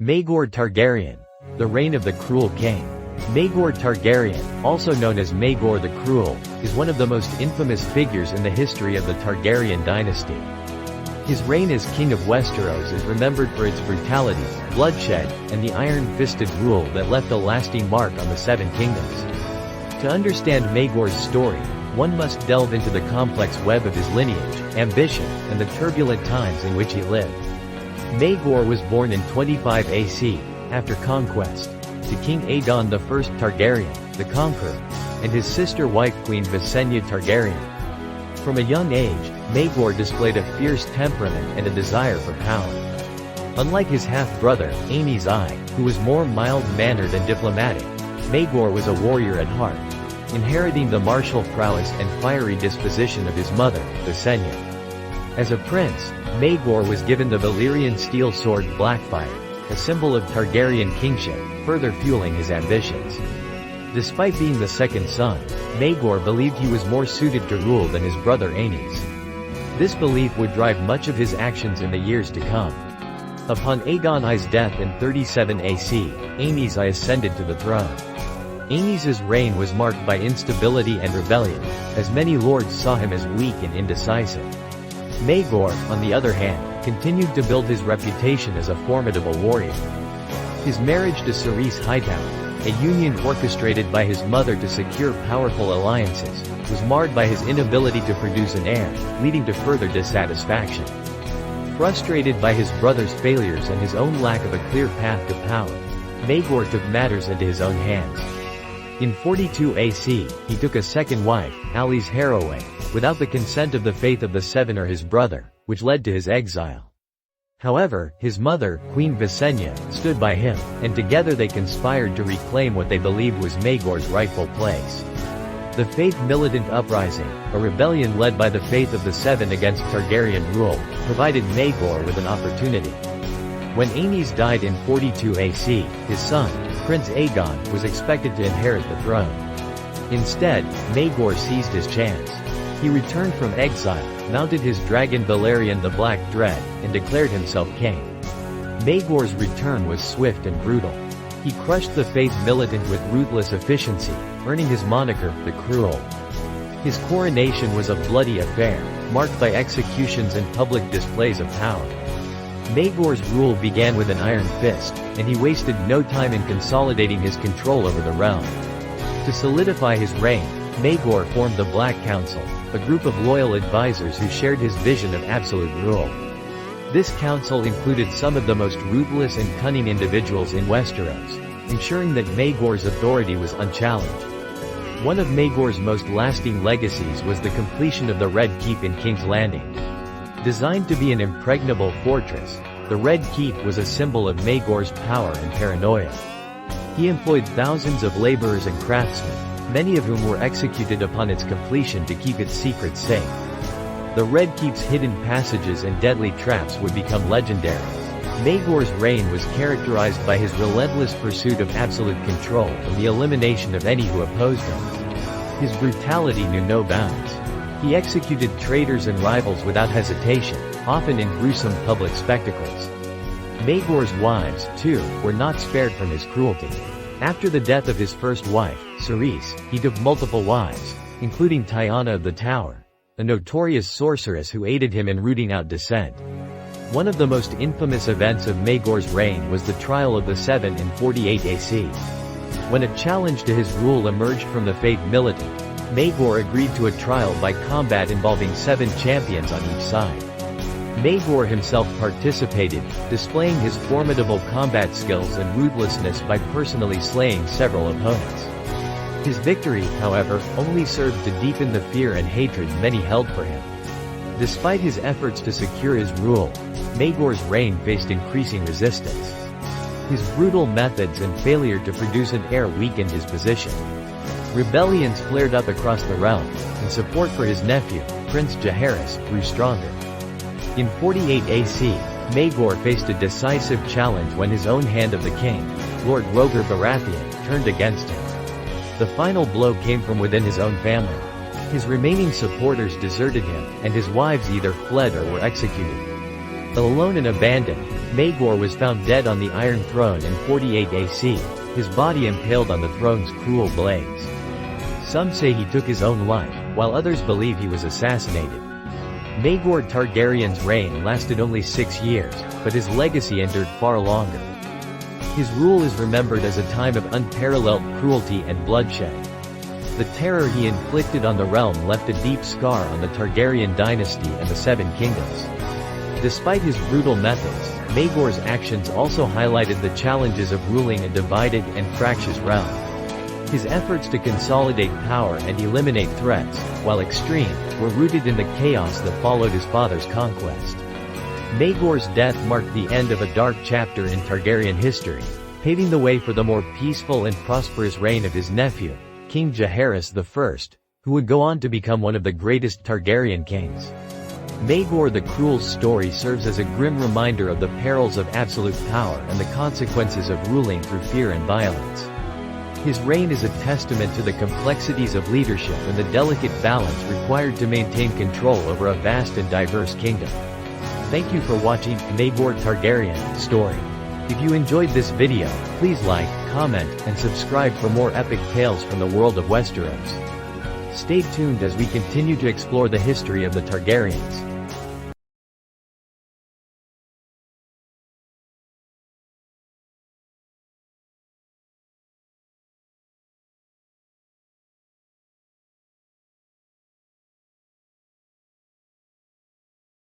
Maegor Targaryen, the reign of the cruel king. Maegor Targaryen, also known as Maegor the Cruel, is one of the most infamous figures in the history of the Targaryen dynasty. His reign as king of Westeros is remembered for its brutality, bloodshed, and the iron-fisted rule that left a lasting mark on the Seven Kingdoms. To understand Maegor's story, one must delve into the complex web of his lineage, ambition, and the turbulent times in which he lived. Maegor was born in 25 AC, after conquest, to King Aegon I Targaryen, the Conqueror, and his sister-wife Queen Visenya Targaryen. From a young age, Maegor displayed a fierce temperament and a desire for power. Unlike his half-brother, Aenys I, who was more mild-mannered and diplomatic, Maegor was a warrior at heart, inheriting the martial prowess and fiery disposition of his mother, Visenya. As a prince, Maegor was given the Valyrian steel sword Blackfyre, a symbol of Targaryen kingship, further fueling his ambitions. Despite being the second son, Maegor believed he was more suited to rule than his brother Aenys. This belief would drive much of his actions in the years to come. Upon Aegon I's death in 37 AC, Aenys I ascended to the throne. Aenys's reign was marked by instability and rebellion, as many lords saw him as weak and indecisive. Maegor, on the other hand, continued to build his reputation as a formidable warrior. His marriage to Ceryse Hightower, a union orchestrated by his mother to secure powerful alliances, was marred by his inability to produce an heir, leading to further dissatisfaction. Frustrated by his brother's failures and his own lack of a clear path to power, Maegor took matters into his own hands. In 42 AC, he took a second wife, Alys Harroway, without the consent of the Faith of the Seven or his brother, which led to his exile. However, his mother, Queen Visenya, stood by him, and together they conspired to reclaim what they believed was Maegor's rightful place. The Faith Militant uprising, a rebellion led by the Faith of the Seven against Targaryen rule, provided Maegor with an opportunity. When Aenys died in 42 AC, his son, Prince Aegon, was expected to inherit the throne. Instead, Maegor seized his chance. He returned from exile, mounted his dragon Valyrian the Black Dread, and declared himself king. Maegor's return was swift and brutal. He crushed the Faith Militant with ruthless efficiency, earning his moniker, the Cruel. His coronation was a bloody affair, marked by executions and public displays of power. Maegor's rule began with an iron fist, and he wasted no time in consolidating his control over the realm. To solidify his reign, Maegor formed the Black Council, a group of loyal advisors who shared his vision of absolute rule. This council included some of the most ruthless and cunning individuals in Westeros, ensuring that Maegor's authority was unchallenged. One of Maegor's most lasting legacies was the completion of the Red Keep in King's Landing. Designed to be an impregnable fortress, the Red Keep was a symbol of Maegor's power and paranoia. He employed thousands of laborers and craftsmen, many of whom were executed upon its completion to keep its secrets safe. The Red Keep's hidden passages and deadly traps would become legendary. Maegor's reign was characterized by his relentless pursuit of absolute control and the elimination of any who opposed him. His brutality knew no bounds. He executed traitors and rivals without hesitation, often in gruesome public spectacles. Maegor's wives, too, were not spared from his cruelty. After the death of his first wife, Ceryse, he took multiple wives, including Tyanna of the Tower, a notorious sorceress who aided him in rooting out dissent. One of the most infamous events of Maegor's reign was the trial of the Seven in 48 AC. When a challenge to his rule emerged from the Faith Militant, Maegor agreed to a trial by combat involving 7 champions on each side. Maegor himself participated, displaying his formidable combat skills and ruthlessness by personally slaying several opponents. His victory, however, only served to deepen the fear and hatred many held for him. Despite his efforts to secure his rule, Maegor's reign faced increasing resistance. His brutal methods and failure to produce an heir weakened his position. Rebellions flared up across the realm, and support for his nephew, Prince Jaehaerys, grew stronger. In 48 AC, Maegor faced a decisive challenge when his own hand of the king, Lord Rhaegar Baratheon, turned against him. The final blow came from within his own family. His remaining supporters deserted him, and his wives either fled or were executed. Alone and abandoned, Maegor was found dead on the Iron Throne in 48 AC, his body impaled on the throne's cruel blades. Some say he took his own life, while others believe he was assassinated. Maegor Targaryen's reign lasted only 6 years, but his legacy endured far longer. His rule is remembered as a time of unparalleled cruelty and bloodshed. The terror he inflicted on the realm left a deep scar on the Targaryen dynasty and the Seven Kingdoms. Despite his brutal methods, Maegor's actions also highlighted the challenges of ruling a divided and fractious realm. His efforts to consolidate power and eliminate threats, while extreme, were rooted in the chaos that followed his father's conquest. Maegor's death marked the end of a dark chapter in Targaryen history, paving the way for the more peaceful and prosperous reign of his nephew, King Jaehaerys I, who would go on to become one of the greatest Targaryen kings. Maegor the Cruel's story serves as a grim reminder of the perils of absolute power and the consequences of ruling through fear and violence. His reign is a testament to the complexities of leadership and the delicate balance required to maintain control over a vast and diverse kingdom. Thank you for watching Maegor Targaryen story. If you enjoyed this video, please like, comment, and subscribe for more epic tales from the world of Westeros. Stay tuned as we continue to explore the history of the Targaryens.